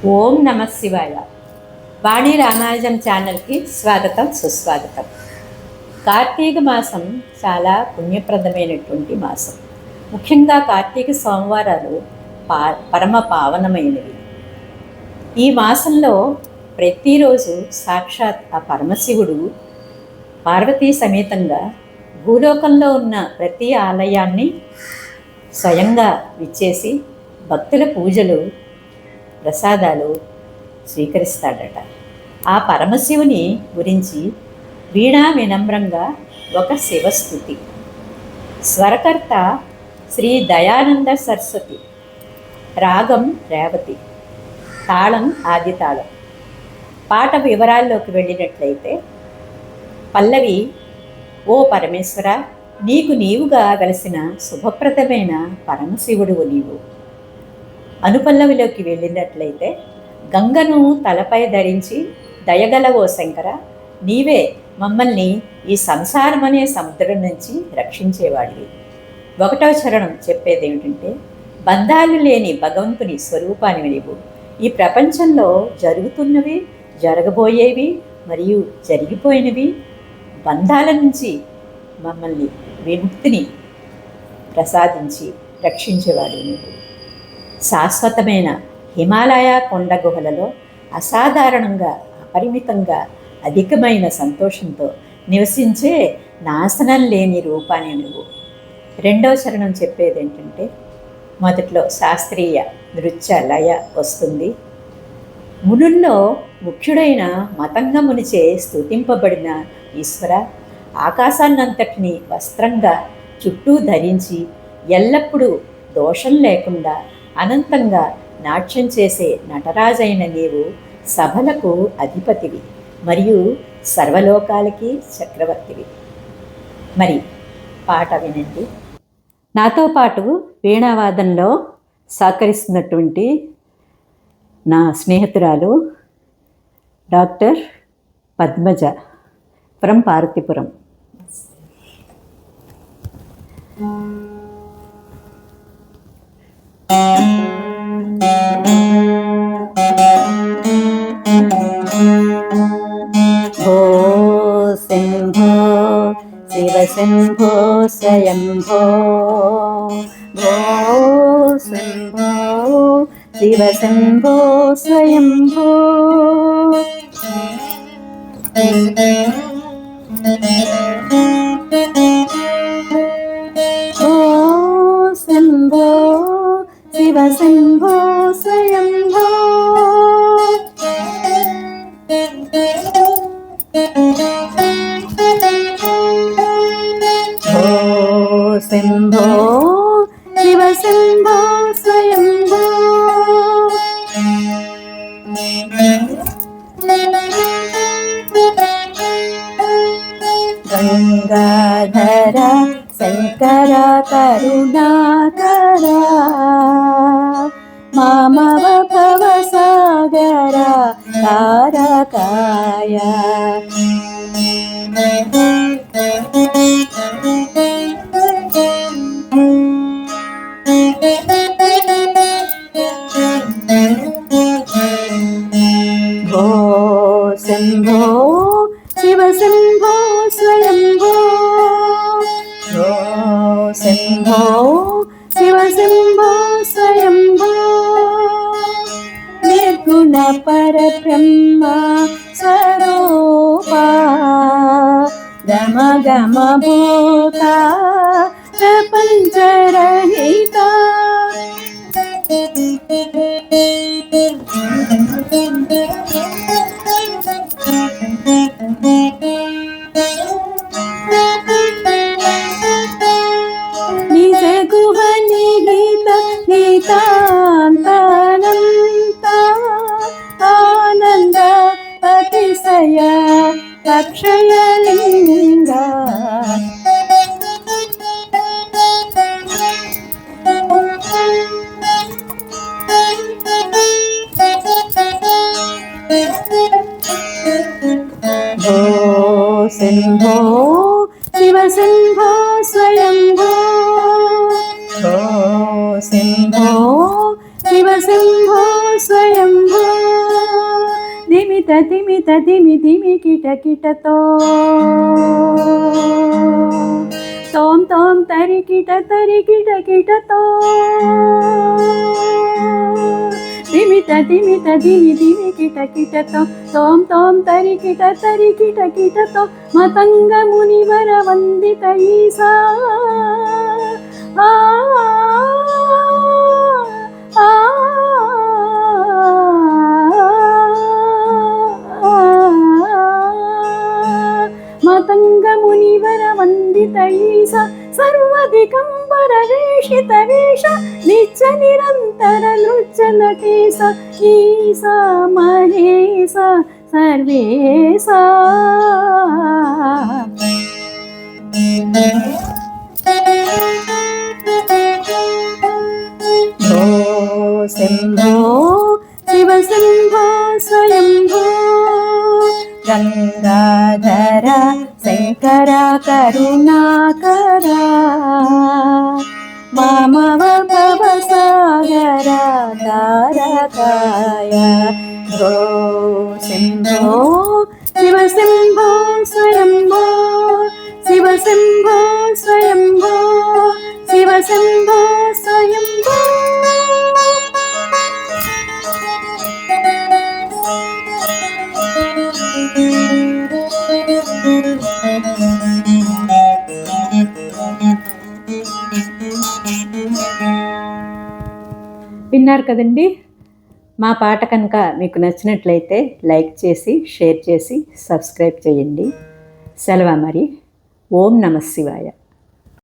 ఓం నమ శివాయ. వాణి రామానుజం ఛానల్కి స్వాగతం, సుస్వాగతం. కార్తీక మాసం చాలా పుణ్యప్రదమైనటువంటి మాసం. ముఖ్యంగా కార్తీక సోమవారాలు పరమ పావనమైనవి. ఈ మాసంలో ప్రతిరోజు సాక్షాత్ ఆ పరమశివుడు పార్వతీ సమేతంగా భూలోకంలో ఉన్న ప్రతి ఆలయాన్ని స్వయంగా విచ్చేసి భక్తుల పూజలు ప్రసాదాలు స్వీకరిస్తాడట. ఆ పరమశివుని గురించి వీణా వినమ్రంగా ఒక శివస్థుతి. స్వరకర్త శ్రీ దయానంద సరస్వతి, రాగం రేవతి, తాళం ఆది తాళం. పాట వివరాల్లోకి వెళ్ళినట్లయితే, పల్లవి: ఓ పరమేశ్వర, నీకు నీవుగా వెలసిన శుభప్రదమైన పరమశివుడువు నీవు. అనుపల్లవిలోకి వెళ్ళినట్లయితే, గంగను తలపై ధరించి దయగల ఓ శంకర, నీవే మమ్మల్ని ఈ సంసారమనే సముద్రం నుంచి రక్షించేవాడివి. ఒకటవ చరణం చెప్పేది ఏమిటంటే, బంధాలు లేని భగవంతుని స్వరూపానివి నీవు. ఈ ప్రపంచంలో జరుగుతున్నవి, జరగబోయేవి మరియు జరిగిపోయినవి బంధాల నుంచి మమ్మల్ని విముక్తిని ప్రసాదించి రక్షించేవాడు నీవు. శాశ్వతమైన హిమాలయ కొండ గుహలలో అసాధారణంగా, అపరిమితంగా, అధికమైన సంతోషంతో నివసించే నాశనం లేని రూపాన్ని నువ్వు. రెండవ చరణం చెప్పేది ఏంటంటే, మొదట్లో శాస్త్రీయ నృత్య లయ వస్తుంది. మునుల్లో ముఖ్యుడైన మతంగమునిచే స్తుతింపబడిన ఈశ్వర, ఆకాశాన్నంతటిని వస్త్రంగా చుట్టూ ధరించి ఎల్లప్పుడూ దోషం లేకుండా అనంతంగా నాట్యం చేసే నటరాజైన నీవు సభలకు అధిపతివి మరియు సర్వలోకాలకి చక్రవర్తివి. మరి పాట వినండి. నాతో పాటు వీణావాదనలో సహకరిస్తున్నటువంటి నా స్నేహితురాలు డాక్టర్ పద్మజ ఫ్రమ్ పార్వతీపురం. భో శంభో శివ శంభో స్వయంభో, భో శంభో శివ శంభో స్వయంభో. భో శంభో శివ శంభో స్వయంభో. భో శంభో శివ శంభో స్వయంభో. గంగాధర శంకర కరుణాకర, మామవ భవసాగర తారకాయ. భో శంభో శివ శంభో స్వయంభో, భో శంభో శివ శంభో స్వయంభో. నిర్గుణ పరబ్రహ్మ స్వరూప, గమ గమ భూత ప్రపంచరహిత. నిజ గుహ నిహిత నితాంతానంత, ఆనంద అతిశయ అక్షయలింగ. భో శంభో శివ శంభో స్వయంభో, భో శంభో శివ శంభో స్వయంభో. తిమిత తిమి తిమి కిట కిటతో తోం తోం తరి కిట కిటతో తిమిత తిమిత తిమి తిమి కిట కిటతో తోం తోం తరి కిట కిటతో మతంగ మునివర వందిత ఈసా మతంగ మునివర వందిత ఈసా సర్వదికంబర వేషిత వేష నిత్య నిరంతర నృత్య నటేశ ఈసా మహేశ సర్వేశ శంభో శివ శంభో స్వయంభో గంగాధర శంకర కరుణాకర మామవ భవసాగర తారకాయ గో శంభో శివ శంభో స్వయంభో శివ శంభో స్వయంభో శివ శంభో స్వయంభో విన్నారు కదండి. మా పాట కనుక మీకు నచ్చినట్లయితే లైక్ చేసి షేర్ చేసి సబ్స్క్రైబ్ చేయండి. సెలవు మరి. ఓం నమః శివాయ.